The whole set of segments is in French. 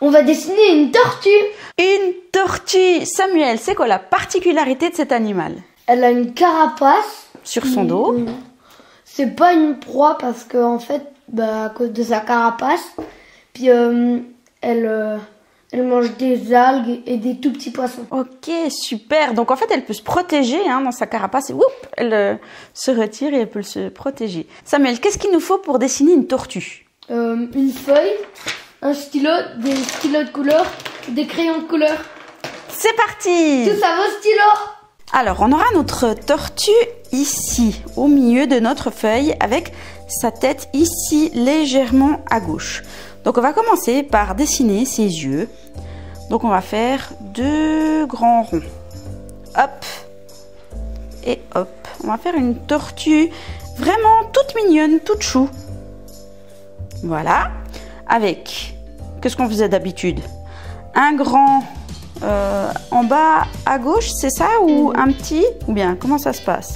On va dessiner une tortue. Une tortue. Samuel, c'est quoi la particularité de cet animal? Elle a une carapace. Sur son dos. C'est pas une proie parce que en fait, à cause de sa carapace, puis elle mange des algues et des tout petits poissons. Ok, super. Donc en fait, elle peut se protéger dans sa carapace et elle se retire et elle peut se protéger. Samuel, qu'est-ce qu'il nous faut pour dessiner une tortue? Une feuille, un stylo, des stylos de couleur, des crayons de couleur. C'est parti! Tout ça vos stylos! Alors, on aura notre tortue ici, au milieu de notre feuille, avec sa tête ici, légèrement à gauche. Donc, on va commencer par dessiner ses yeux. Donc, on va faire 2 grands ronds. Hop. Et hop. On va faire une tortue vraiment toute mignonne, toute chou. Voilà. Avec, qu'est-ce qu'on faisait d'habitude? Un grand en bas à gauche, c'est ça? Ou un petit? Ou bien, comment ça se passe?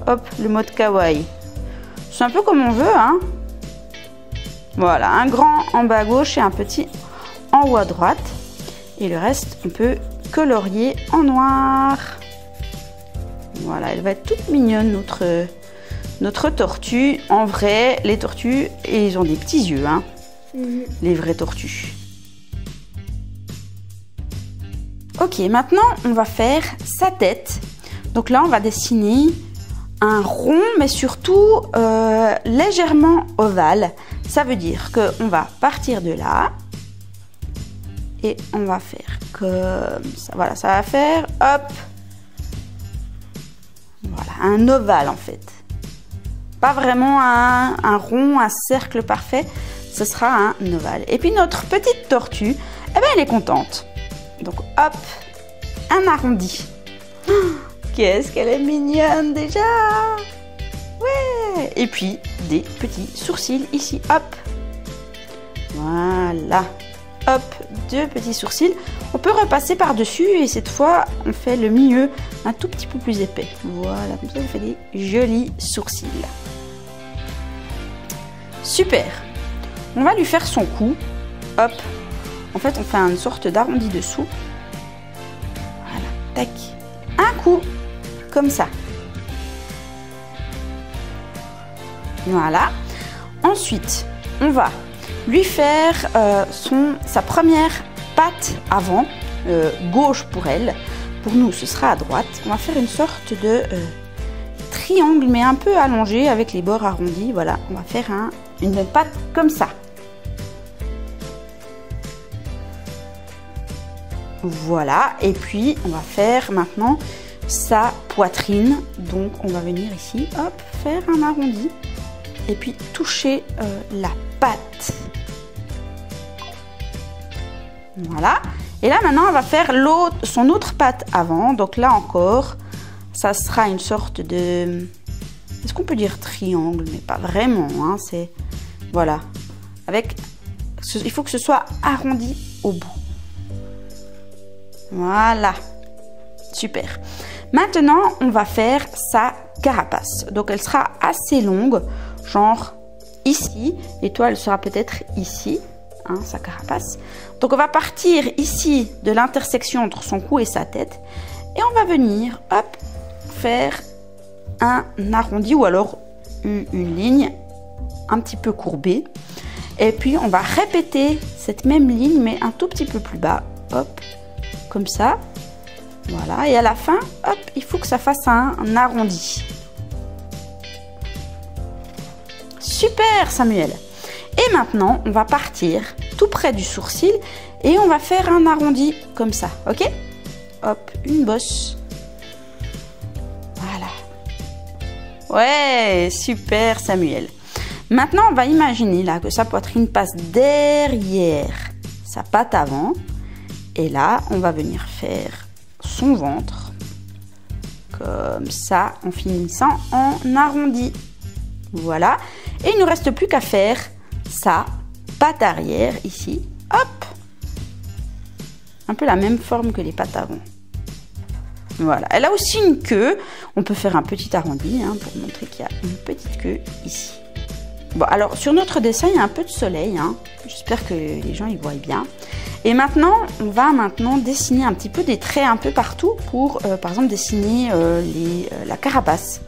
Hop, le mode kawaii. C'est un peu comme on veut, hein? Voilà, un grand en bas à gauche et un petit en haut à droite. Et le reste, on peut colorier en noir. Voilà, elle va être toute mignonne, notre tortue. En vrai, les tortues, ils ont des petits yeux, hein? Les vraies tortues. Ok, maintenant, on va faire sa tête. Donc là, on va dessiner un rond, mais surtout légèrement ovale. Ça veut dire qu'on va partir de là et on va faire comme ça. Voilà, ça va faire, hop, voilà, un ovale en fait. Pas vraiment un rond, un cercle parfait, ce sera un ovale. Et puis notre petite tortue, eh ben, elle est contente. Donc hop, un arrondi. Oh, qu'est-ce qu'elle est mignonne déjà! Ouais! Et puis des petits sourcils ici, hop. Voilà. Hop, 2 petits sourcils. On peut repasser par-dessus et cette fois, on fait le milieu un tout petit peu plus épais. Voilà, comme ça, on fait des jolis sourcils. Super! On va lui faire son cou. Hop. En fait, on fait une sorte d'arrondi dessous. Voilà, tac. Un coup, comme ça. Voilà. Ensuite, on va lui faire sa première patte avant, gauche pour elle. Pour nous, ce sera à droite. On va faire une sorte de triangle, mais un peu allongé avec les bords arrondis. Voilà, on va faire une patte comme ça. Voilà, et puis on va faire maintenant sa poitrine. Donc on va venir ici, hop, faire un arrondi et puis toucher la patte. Voilà, et là maintenant on va faire son autre patte avant. Donc là encore, ça sera une sorte de... Est-ce qu'on peut dire triangle? Mais pas vraiment, hein, c'est... Voilà, il faut que ce soit arrondi au bout. Voilà, super. Maintenant, on va faire sa carapace. Donc, elle sera assez longue, genre ici. Et toi, elle sera peut-être ici, hein, sa carapace. Donc, on va partir ici de l'intersection entre son cou et sa tête. Et on va venir, hop, faire un arrondi ou alors une ligne un petit peu courbée. Et puis, on va répéter cette même ligne, mais un tout petit peu plus bas. Hop. Comme ça, voilà, et à la fin, hop, il faut que ça fasse un arrondi. Super Samuel. Et maintenant, on va partir tout près du sourcil et on va faire un arrondi comme ça, ok? Hop, une bosse. Voilà. Ouais, super Samuel. Maintenant, on va imaginer là que sa poitrine passe derrière sa patte avant. Et là, on va venir faire son ventre, comme ça, en finissant en arrondi. Voilà. Et il ne nous reste plus qu'à faire sa patte arrière, ici. Hop! Un peu la même forme que les pattes avant. Voilà. Elle a aussi une queue. On peut faire un petit arrondi, hein, pour montrer qu'il y a une petite queue ici. Bon, alors, sur notre dessin, il y a un peu de soleil, hein. J'espère que les gens y voient bien. Et maintenant, on va dessiner un petit peu des traits un peu partout pour, par exemple, dessiner la carapace.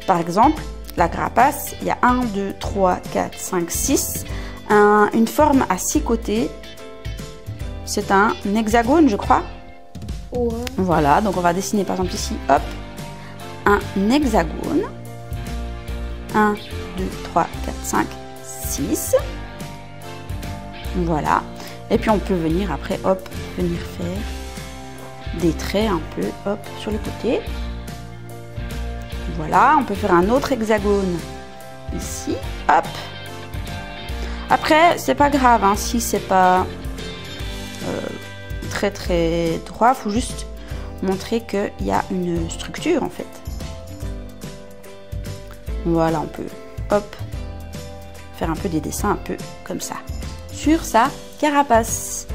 Par exemple, la carapace, il y a 1, 2, 3, 4, 5, 6. Une forme à 6 côtés. C'est un hexagone, je crois. Ouais. Voilà, donc on va dessiner par exemple ici, hop, un hexagone. 1, 2, 3, 4, 5, 6. Voilà. Et puis on peut venir après, hop, venir faire des traits un peu, hop, sur le côté. Voilà, on peut faire un autre hexagone ici, hop. Après, c'est pas grave, hein, si c'est pas très droit, il faut juste montrer qu'il y a une structure en fait. Voilà, on peut, hop, faire un peu des dessins un peu comme ça, sur sa carapace.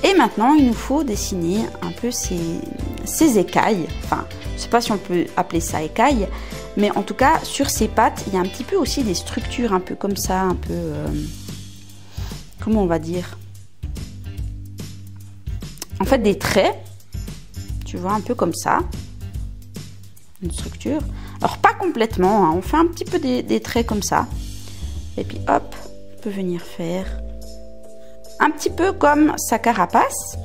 Et maintenant, il nous faut dessiner un peu ces écailles. Enfin, je ne sais pas si on peut appeler ça écailles, mais en tout cas, sur ses pattes, il y a un petit peu aussi des structures un peu comme ça, un peu... comment on va dire? En fait, des traits, tu vois, un peu comme ça. Une structure. Alors, pas complètement, hein, on fait un petit peu des traits comme ça. Et puis, hop, on peut venir faire un petit peu comme sa carapace.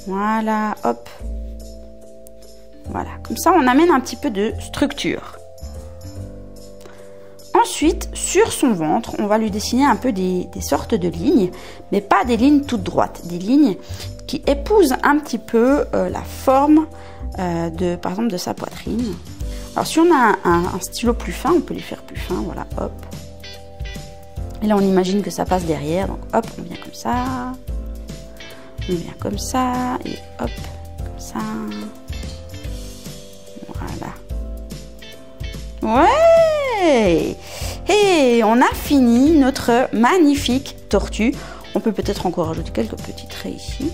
Voilà, hop. Voilà, comme ça, on amène un petit peu de structure. Ensuite, sur son ventre, on va lui dessiner un peu des sortes de lignes, mais pas des lignes toutes droites, des lignes qui épousent un petit peu la forme, par exemple, de sa poitrine. Alors, si on a un stylo plus fin, on peut lui faire plus fin, voilà, hop. Et là, on imagine que ça passe derrière, donc hop, on vient comme ça, on vient comme ça, et hop, comme ça. Voilà. Ouais! Et on a fini notre magnifique tortue. On peut peut-être encore ajouter quelques petits traits ici.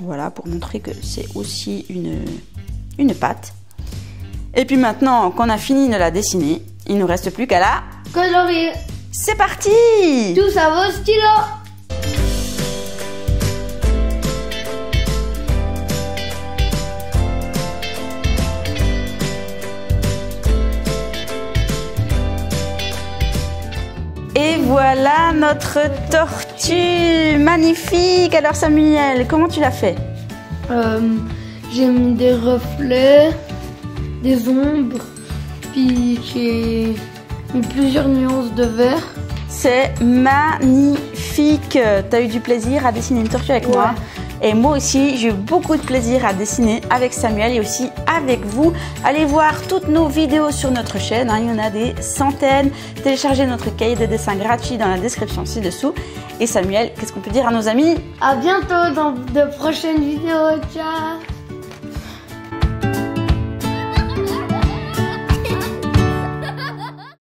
Voilà, pour montrer que c'est aussi une patte. Et puis maintenant qu'on a fini de la dessiner, il ne nous reste plus qu'à la colorier. C'est parti! Tous à vos stylos. Et voilà notre tortue magnifique. Alors Samuel, comment tu l'as fait? J'ai mis des reflets, des ombres, puis j'ai mis plusieurs nuances de vert. C'est magnifique. Tu as eu du plaisir à dessiner une tortue avec moi. Et moi aussi, j'ai eu beaucoup de plaisir à dessiner avec Samuel et aussi avec vous. Allez voir toutes nos vidéos sur notre chaîne, hein, il y en a des centaines. Téléchargez notre cahier de dessin gratuit dans la description ci-dessous. Et Samuel, qu'est-ce qu'on peut dire à nos amis? À bientôt dans de prochaines vidéos. Ciao!